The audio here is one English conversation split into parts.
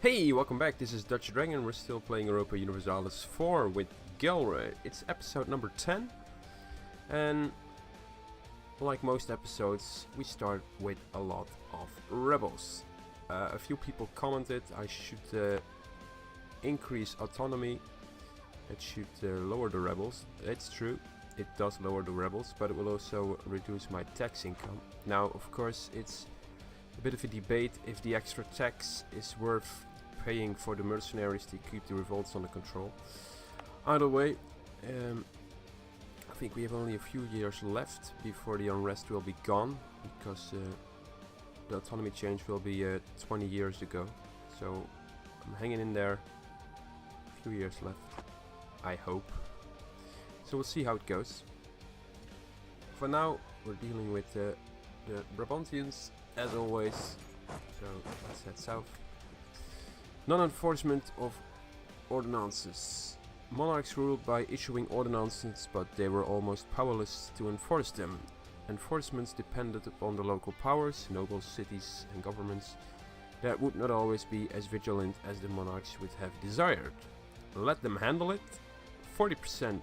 Hey, welcome back. This is Dutch Dragon. We're still playing Europa Universalis 4 with Gelre. It's episode number 10. And like most episodes, we start with a lot of rebels. A few people commented I should increase autonomy. It should lower the rebels. It's true, it does lower the rebels, but it will also reduce my tax income. Now, of course, it's a bit of a debate if the extra tax is worth paying for the mercenaries to keep the revolts under control. Either way, I think we have only a few years left before the unrest will be gone, because the autonomy change will be 20 years ago. So I'm hanging in there. A few years left, I hope. So we'll see how it goes. For now, we're dealing with the Brabantians, as always. So let's head south. Non-enforcement of ordinances. Monarchs ruled by issuing ordinances, but they were almost powerless to enforce them. Enforcements depended upon the local powers, nobles, cities and governments that would not always be as vigilant as the monarchs would have desired. Let them handle it. 40%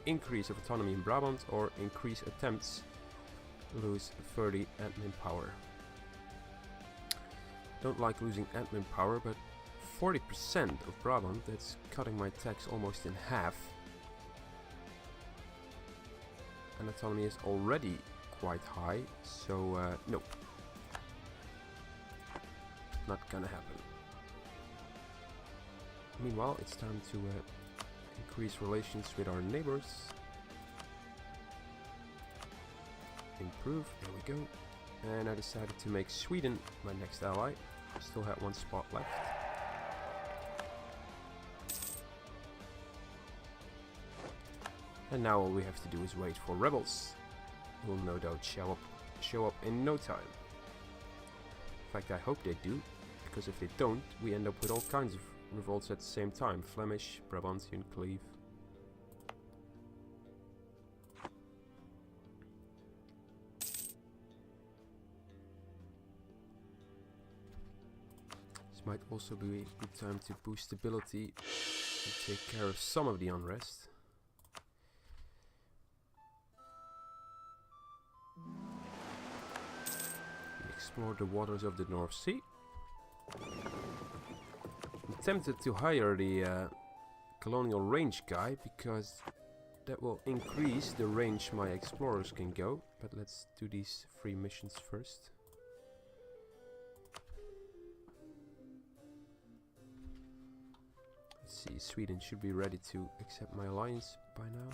increase of autonomy in Brabant, or increase attempts, lose 30 admin power. Don't like losing admin power, but 40% of Brabant, that's cutting my tax almost in half. And autonomy is already quite high, so no. Not gonna happen. Meanwhile, it's time to increase relations with our neighbors. Improve, there we go. And I decided to make Sweden my next ally. Still had one spot left. And now all we have to do is wait for rebels. Who will no doubt show up in no time. In fact, I hope they do, because if they don't, we end up with all kinds of revolts at the same time. Flemish, Brabantian, Cleve. Might also be a good time to boost stability and take care of some of the unrest. Explore the waters of the North Sea. I'm tempted to hire the colonial range guy, because that will increase the range my explorers can go. But let's do these 3 missions first. See, Sweden should be ready to accept my alliance by now.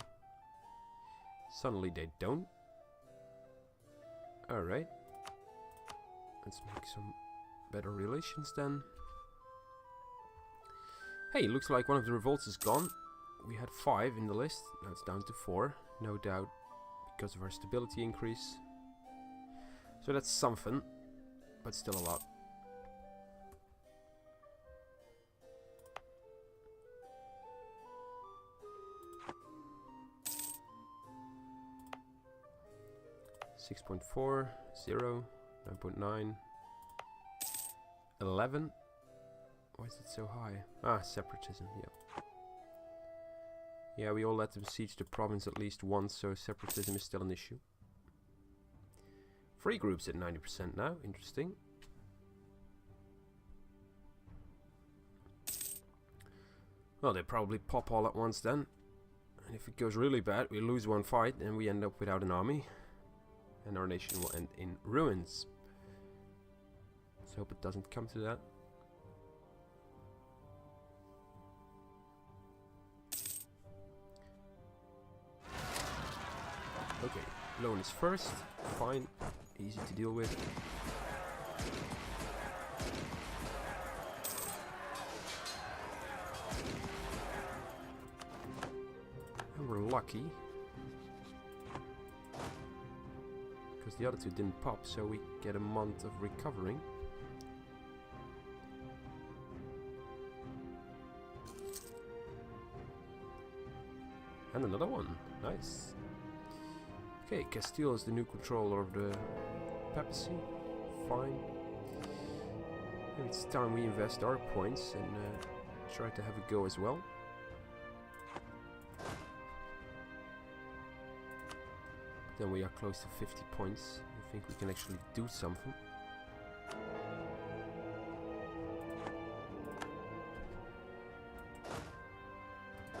Suddenly they don't. Alright. Let's make some better relations then. Hey, looks like one of the revolts is gone. We had 5 in the list, now it's down to 4. No doubt because of our stability increase. So that's something, but still a lot. .4, 0, 9.9, 11. Why is it so high? Ah, separatism, yeah. Yeah, we all let them siege the province at least once, so separatism is still an issue. Free groups at 90% now, interesting. Well, they probably pop all at once then. And if it goes really bad, we lose one fight and we end up without an army. And our nation will end in ruins. Let's hope it doesn't come to that. Okay, loan is first. Fine. Easy to deal with. And we're lucky, because the other two didn't pop, so we get a month of recovering. And another one. Nice. Okay, Castile is the new controller of the papacy. Fine. Maybe it's time we invest our points and try to have a go as well. Then we are close to 50 points. I think we can actually do something.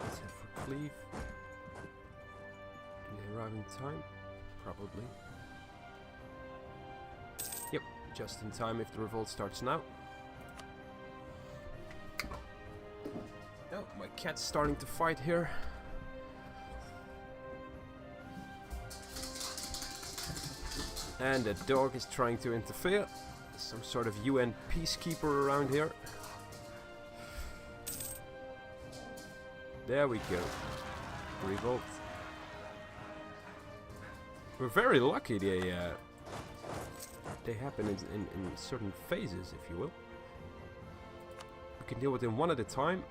Let's head for Cleve. Do they arrive in time? Probably. Yep, just in time if the revolt starts now. Oh, my cat's starting to fight here. And the dog is trying to interfere. Some sort of UN peacekeeper around here. There we go. Revolt. We're very lucky they happen in certain phases, if you will. We can deal with them one at a time.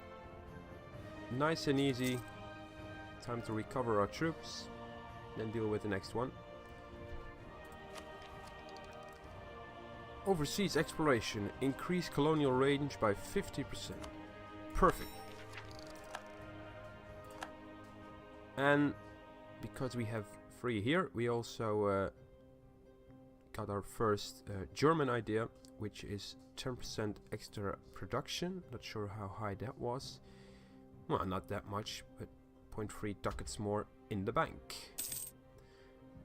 Nice and easy. Time to recover our troops. Then deal with the next one. Overseas exploration. Increase colonial range by 50%. Perfect. And because we have free here, we also got our first German idea, which is 10% extra production. Not sure how high that was. Well, not that much, but 0.3 ducats more in the bank.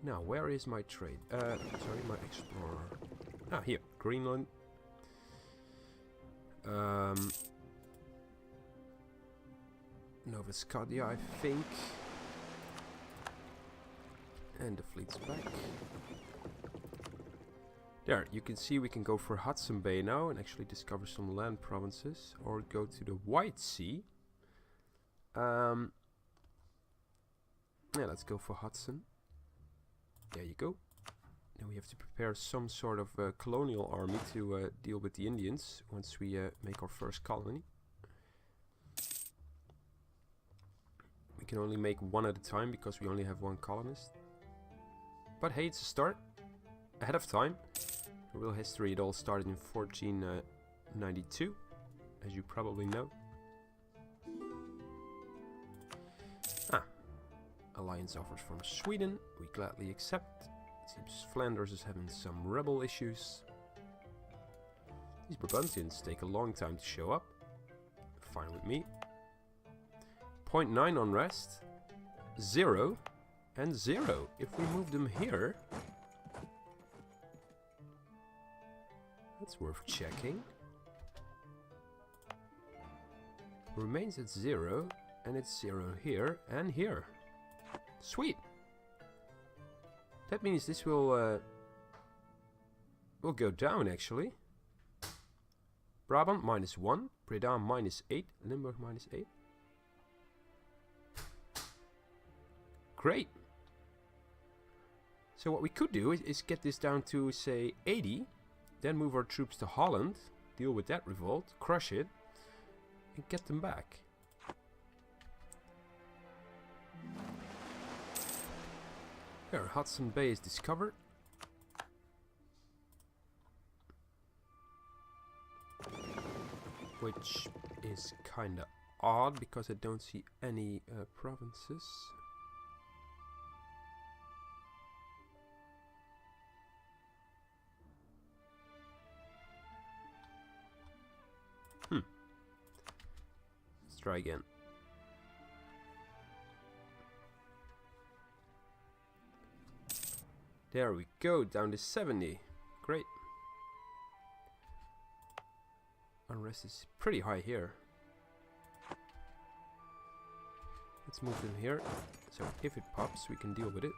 Now, where is my trade? Sorry, my explorer. Ah, here, Greenland. Nova Scotia, I think. And the fleet's back. There, you can see we can go for Hudson Bay now and actually discover some land provinces. Or go to the White Sea. Yeah, let's go for Hudson. There you go. Now we have to prepare some sort of colonial army to deal with the Indians once we make our first colony. We can only make one at a time because we only have one colonist. But hey, it's a start. Ahead of time. In real history, it all started in 1492, as you probably know. Alliance offers from Sweden. We gladly accept. Seems Flanders is having some rebel issues. These Burgundians take a long time to show up. Fine with me. 0.9 unrest. 0 and 0. If we move them here, that's worth checking. Remains at 0, and it's 0 here and here. Sweet. That means this will go down actually. Brabant -1, Breda -8, Limburg -8. Great. So what we could do is get this down to say 80, then move our troops to Holland, deal with that revolt, crush it, and get them back. There, Hudson Bay is discovered. Which is kinda odd because I don't see any provinces. Let's try again. There we go, down to 70. Great. Unrest is pretty high here. Let's move them here, so if it pops, we can deal with it.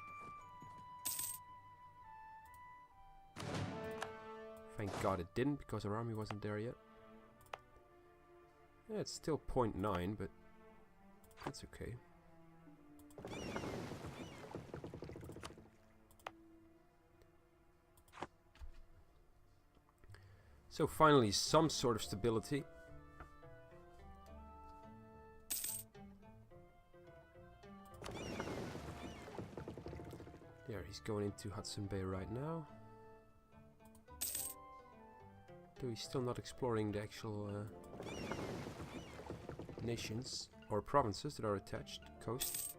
Thank God it didn't, because our army wasn't there yet. Yeah, it's still 0.9, but that's okay. So finally, some sort of stability. There, he's going into Hudson Bay right now. Though he's still not exploring the actual nations or provinces that are attached coast.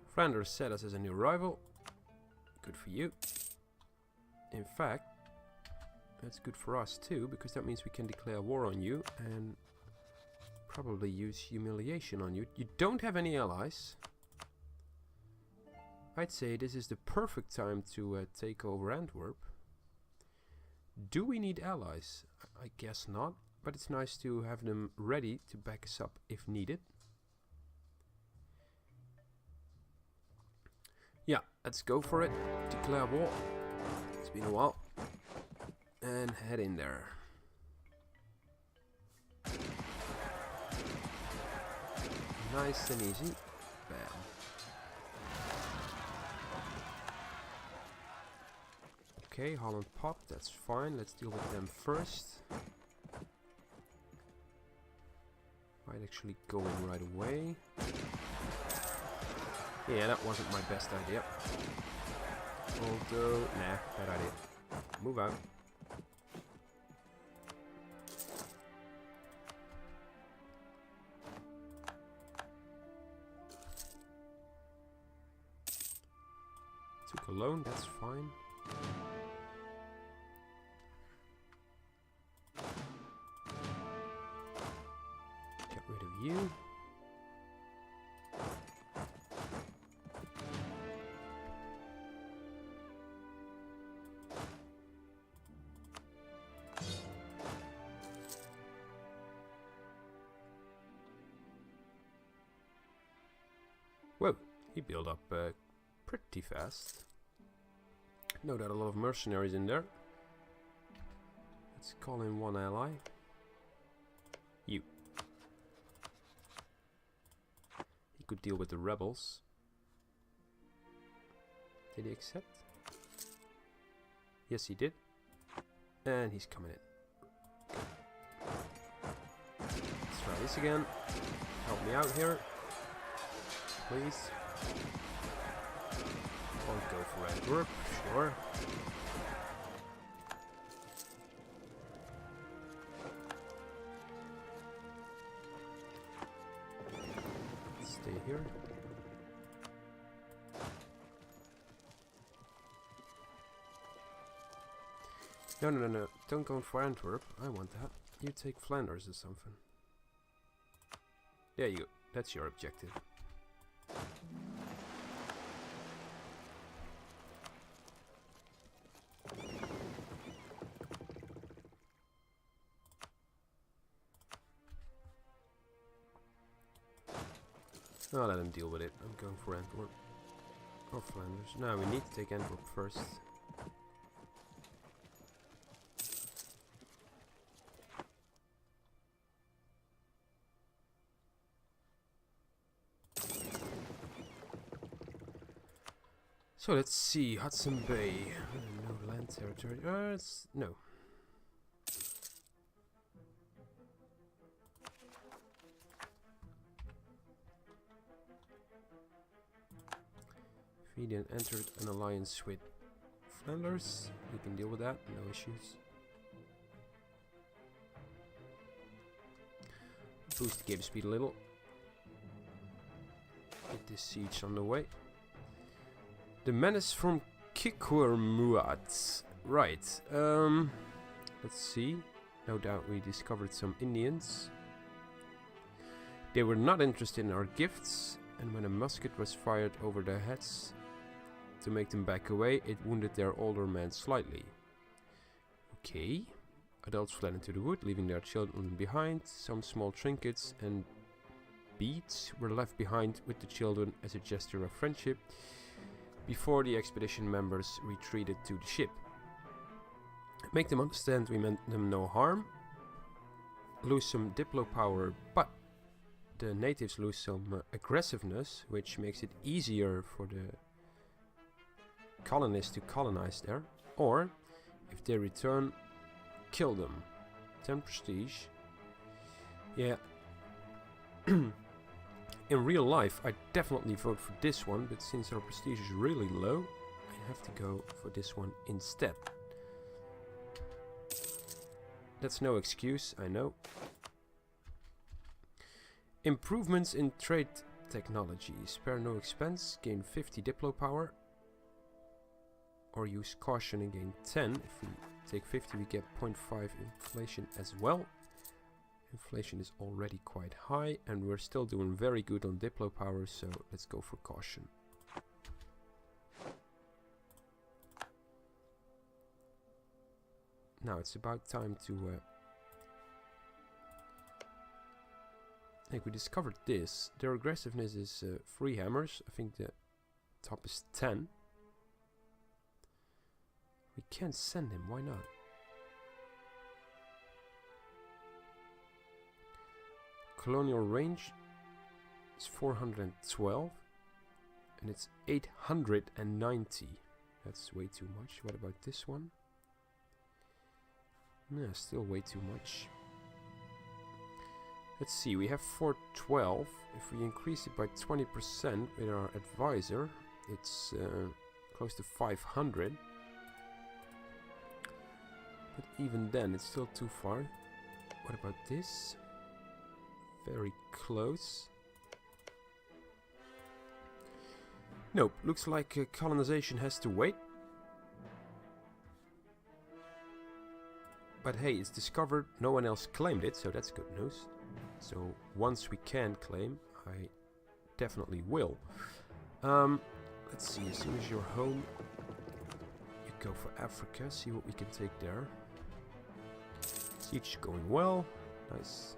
Flanders set us as a new rival. Good for you. In fact, that's good for us too, because that means we can declare war on you and probably use humiliation on you. You don't have any allies. I'd say this is the perfect time to take over Antwerp. Do we need allies? I guess not, but it's nice to have them ready to back us up if needed. Yeah, let's go for it. Declare war. It's been a while. And head in there. Nice and easy. Bam. Okay, Holland popped, that's fine. Let's deal with them first. Might actually go in right away. Yeah, that wasn't my best idea. Although, nah, bad idea. Move out. Took a loan, that's fine. Get rid of you. Whoa, he built up pretty fast. No doubt a lot of mercenaries in there. Let's call in one ally. You. He could deal with the rebels. Did he accept? Yes, he did. And he's coming in. Let's try this again. Help me out here. Please. Won't go for Antwerp, sure. Stay here. No. Don't go for Antwerp. I want that. You take Flanders or something. There you go. That's your objective. I'll let him deal with it. I'm going for Antwerp. Or Flanders. No, we need to take Antwerp first. So let's see. Hudson Bay. No land territory. No. Sweden entered an alliance with Flanders. We can deal with that, no issues. Boost the game speed a little. Get this siege on the way. The menace from Kikwermuat. Right. Let's see. No doubt we discovered some Indians. They were not interested in our gifts, and when a musket was fired over their heads to make them back away, it wounded their older men slightly. Okay. Adults fled into the wood, leaving their children behind. Some small trinkets and beads were left behind with the children as a gesture of friendship before the expedition members retreated to the ship. Make them understand we meant them no harm. Lose some diplo power, but the natives lose some aggressiveness, which makes it easier for the colonists to colonize there. Or, if they return, kill them. 10 prestige. Yeah. In real life, I definitely vote for this one, but since our prestige is really low, I have to go for this one instead. That's no excuse, I know. Improvements in trade technology. Spare no expense. Gain 50 Diplo power. Or use caution and gain 10. If we take 50 we get 0.5 inflation as well. Inflation is already quite high and we're still doing very good on Diplo power, so let's go for caution. Now it's about time to I think we discovered this. Their aggressiveness is 3 hammers. I think the top is 10. We can't send him, why not? Colonial range is 412 and it's 890. That's way too much. What about this one? Yeah, still way too much. Let's see, we have 412. If we increase it by 20% with our advisor, it's close to 500. But even then, it's still too far. What about this? Very close. Nope, looks like colonization has to wait. But hey, it's discovered, no one else claimed it, so that's good news. So once we can claim, I definitely will. Let's see, as soon as you're home, you go for Africa, see what we can take there. Siege is going well, nice.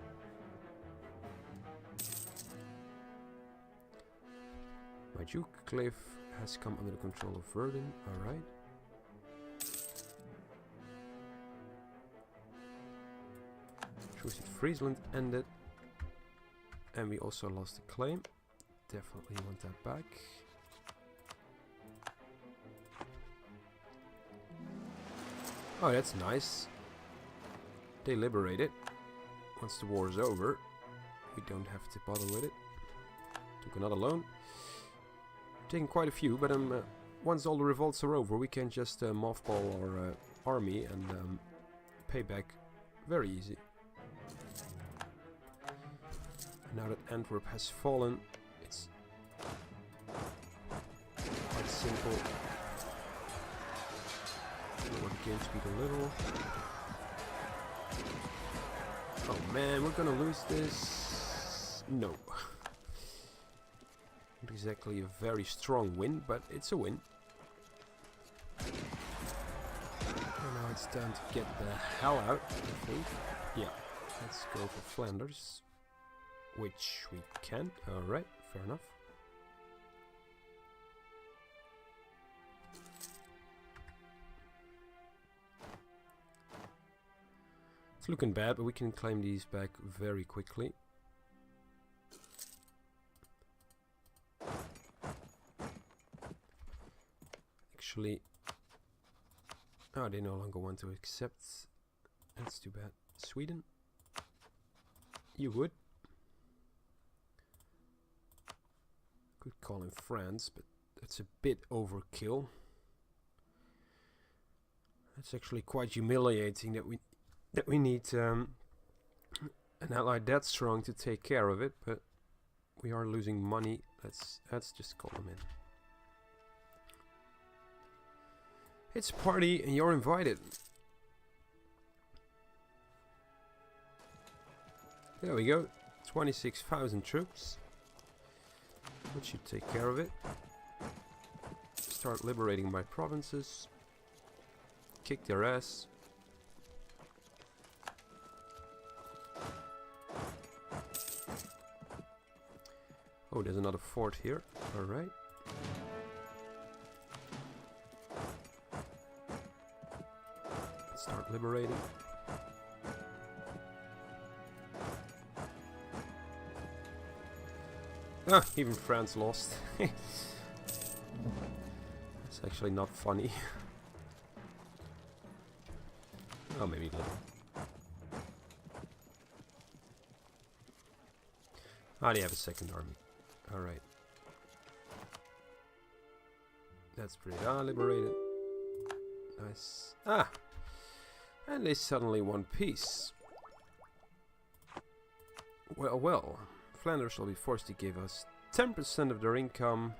My Duke Cliff has come under the control of Verdun, alright. Truce with Friesland ended. And we also lost a claim. Definitely want that back. Oh, that's nice. They liberate it. Once the war is over, we don't have to bother with it. Took another loan. Taking quite a few, but once all the revolts are over, we can just mothball our army and pay back very easy. Now that Antwerp has fallen, it's quite simple. Lower the game speed a little. Oh man, we're gonna lose this. No. Not exactly a very strong win, but it's a win. And now it's time to get the hell out, I think. Yeah, let's go for Flanders. Which we can't. Alright, fair enough. It's looking bad, but we can claim these back very quickly. Actually, oh, they no longer want to accept. That's too bad. Sweden? You would. Could call in France, but that's a bit overkill. That's actually quite humiliating that we need an ally that strong to take care of it, but we are losing money. Let's just call them in. It's a party and you're invited. There we go. 26,000 troops. That should take care of it. Start liberating my provinces. Kick their ass. Oh, there's another fort here. Alright. Start liberating. Ah, even France lost. It's actually not funny. Oh, maybe a little. Ah, they have a second army. Alright. That's pretty liberated. Nice. Ah! And they suddenly won peace. Well, well. Flanders will be forced to give us 10% of their income.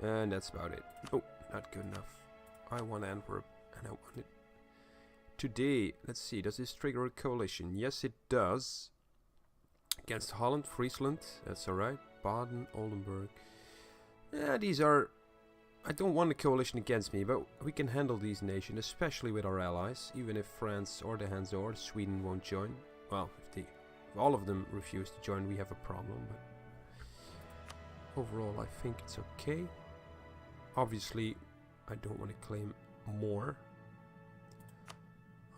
And that's about it. Oh, not good enough. I want Antwerp, and I want it today. Let's see, does this trigger a coalition? Yes, it does. Against Holland, Friesland, that's alright. Baden, Oldenburg. Yeah, these are... I don't want a coalition against me, but we can handle these nations, especially with our allies. Even if France or the Hanse or Sweden won't join. Well, if all of them refuse to join, we have a problem. But overall, I think it's okay. Obviously, I don't want to claim more.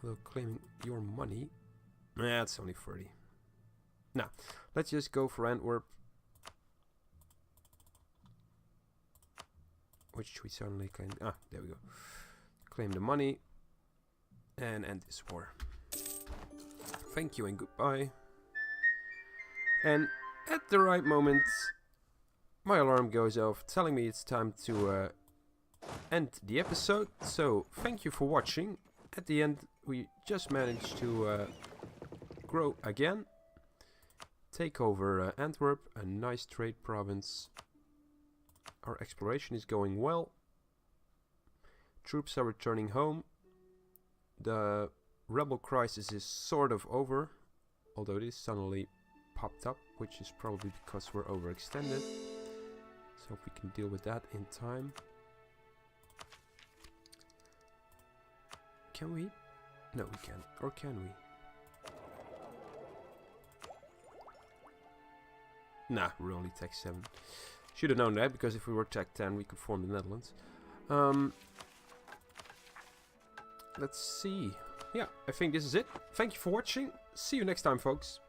Although claiming your money... Nah, it's only 30. Now, let's just go for Antwerp. Which we suddenly claim... Ah, there we go. Claim the money. And end this war. Thank you and goodbye. And at the right moment, my alarm goes off, telling me it's time to end the episode. So, thank you for watching. At the end, we just managed to grow again. Take over Antwerp, a nice trade province. Our exploration is going well. Troops are returning home. The rebel crisis is sort of over, although this suddenly popped up, which is probably because we're overextended. So hope we can deal with that in time. Can we? No, we can't. Or can we? Nah, we're only Tech 7. Should have known that, because if we were Tech 10, we could form the Netherlands. Let's see. Yeah, I think this is it. Thank you for watching. See you next time, folks.